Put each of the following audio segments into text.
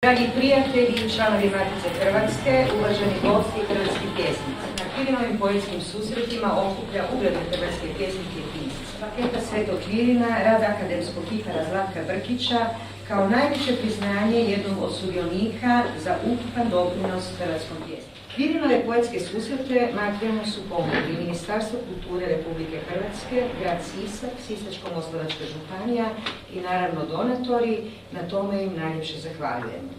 Dragi prijatelji i članovi Matice Hrvatske, uvaženi gosti i hrvatski pjesnici, na Kvirinovim poetskim susretima okuplja ugledne hrvatske pjesnike i pisce. Paketa Svetog Kvirina, rad akademskog kipara Zlatka Brkića, kao najviše priznanje jednom od sudionika za ukupan doprinos hrvatskom pjesniku. Kvirinove poetske susrete materijalno su pomogli Ministarstvo kulture Republike Hrvatske, grad Sisak, Sisačko-moslavačka županija i naravno donatori, na tome im najljepše zahvaljujemo.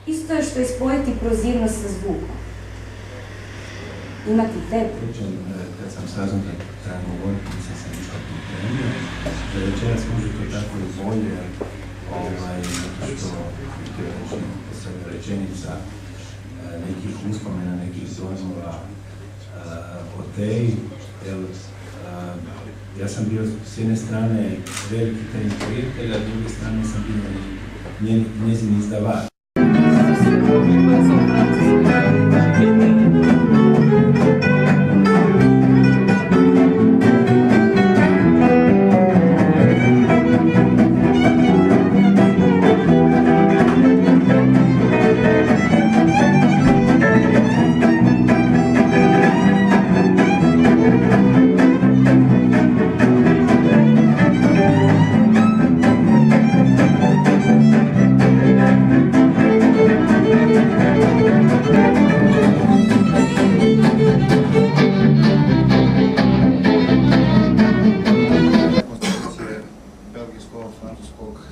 Isto je što je spojiti prozirnost sa zvukom. Imati tepu. Kad sam saznao da trebam govoriti, nisam se ništa pripremio. Da večeras možete tako i bolje, zato što je rečenica nekih uspomena, nekih dojmova o Teji. Ja sam bio s jedne strane veliki Tejin prijatelj, a s druge strane sam bio njezin izdavač.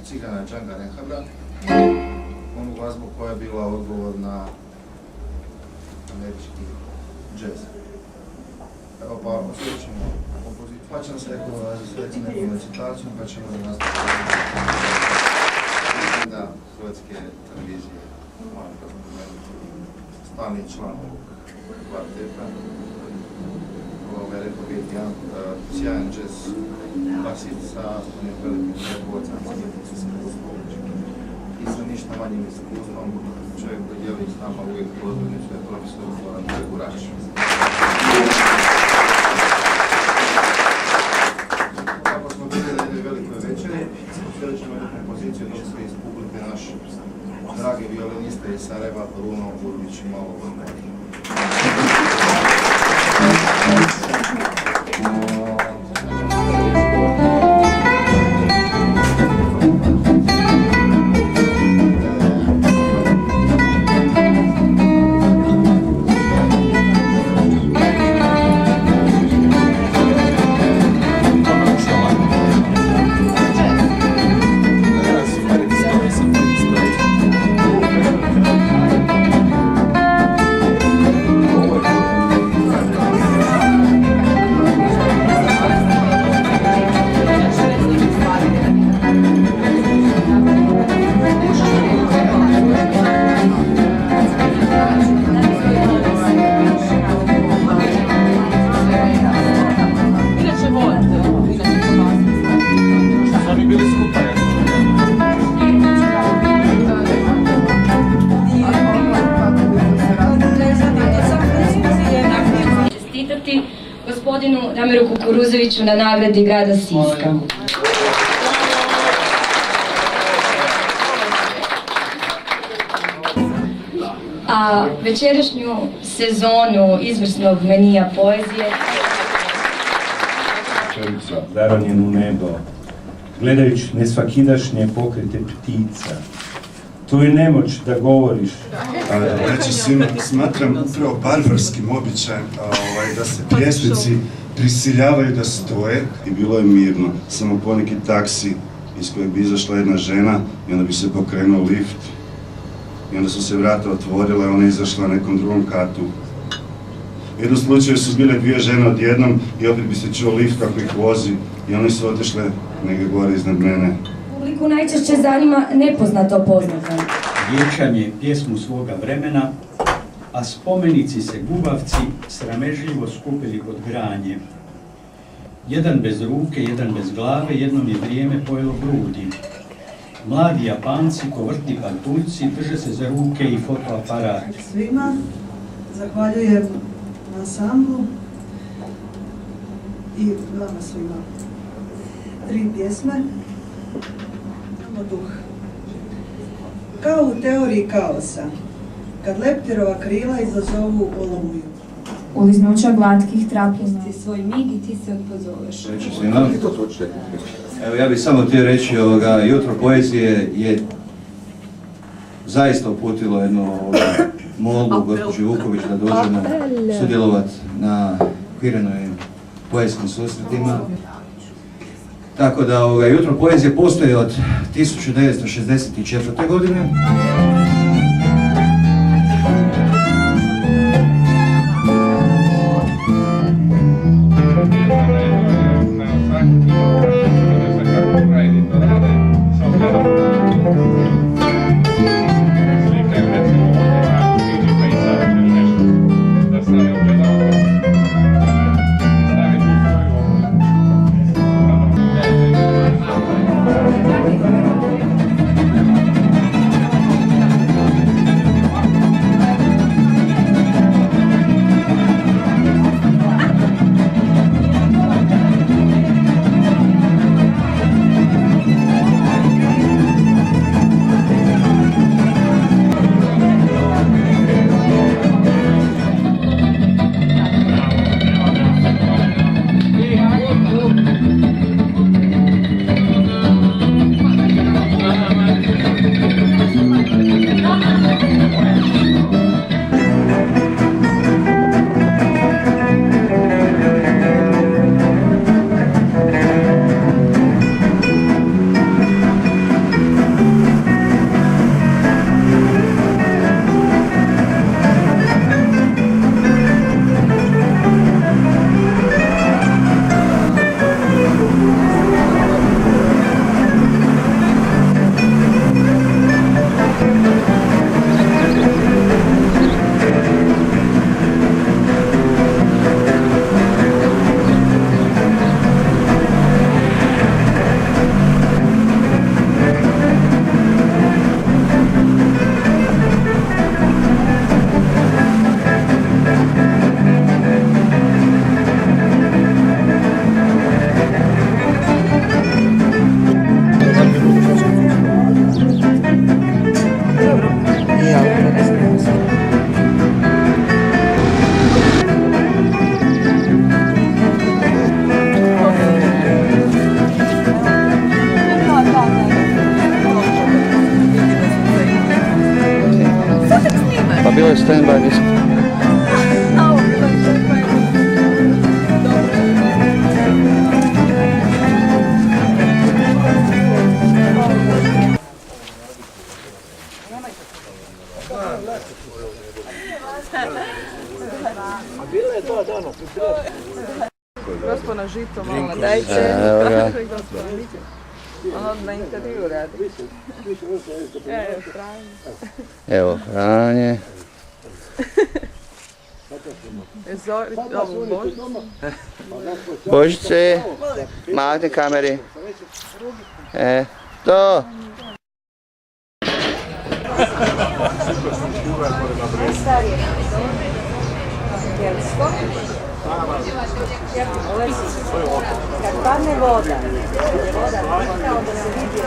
Cigana Džanga Rehabra, onu glazbu koja je bila odgovor na američki džez. Evo pa osjećamo kompoziciju, pa će nas neko zasveti nekom recitacijom, pa ćemo da nastaviti da Hrvatske televizije, moram da spomenuti, stalni član ovog kvarteta. Ovo je rekao biti jedan sjajan džez basist sa onim velikim prekovacama i sa ništa manjim iskustvom, čovjek koji dijeli s nama uvijek pozornicu je profesor Zoran Greguraš. Kako smo bili na jednoj velikoj večeri, posvjelit ćemo jednu kompoziciju dok se iz publike naš dragi violiniste iz Sarajeva, Bruno Burbić i malo vrnati. Gospodinu Damiru Kukuruzoviću na nagradi grada Siska. A večerašnju sezonu izvrsnog menija poezije Zaronjen u nebo, gledajući nesvakidašnje pokrete ptica. Tu je nemoć da govoriš. Znači, smatram upravo barbarskim običajem da se pjesnici prisiljavaju da stoje. I bilo je mirno, samo poneki taksi iz kojeg bi izašla jedna žena i onda bi se pokrenuo lift. I onda su se vrata otvorila i ona je izašla na nekom drugom katu. U jednom slučaju su bile dvije žene odjednom i opet bi se čuo lift kako ih vozi i one su otišle negdje gore iznad mene. Publiku najčešće zanima nepoznato poznato. Vječanje pjesmu svoga vremena, a spomenici se gubavci sramežljivo skupili kod granje. Jedan bez ruke, jedan bez glave, jednom je vrijeme pojelo grudi. Mladi Japanci, kovrti patuljci, drže se za ruke i fotoaparat. Svima zahvaljujem na ansamblu i vama svima. 3 pjesme. Imamo duh. Kao u teoriji kaosa, kad leptirova krila izazovu olomuju. Uliznuća glatkih trapljenja. Ti svoj mig i ti se odpozoveš. Reći svima. Evo ja bih samo htio reći, jutro poezije je zaista uputilo jednu molbu gospođi Vuković da dođemo sudjelovati na Kvirenovim poetskim susretima. Tako da jutro poezije postoji od 1964. godine. Pa bilo je stand-by, mislim. Gospod na žito malo dajte. Ono na intervju radi. Evo Franje. Božice, mahni kameri. To. Kad padne voda, onda se vidi.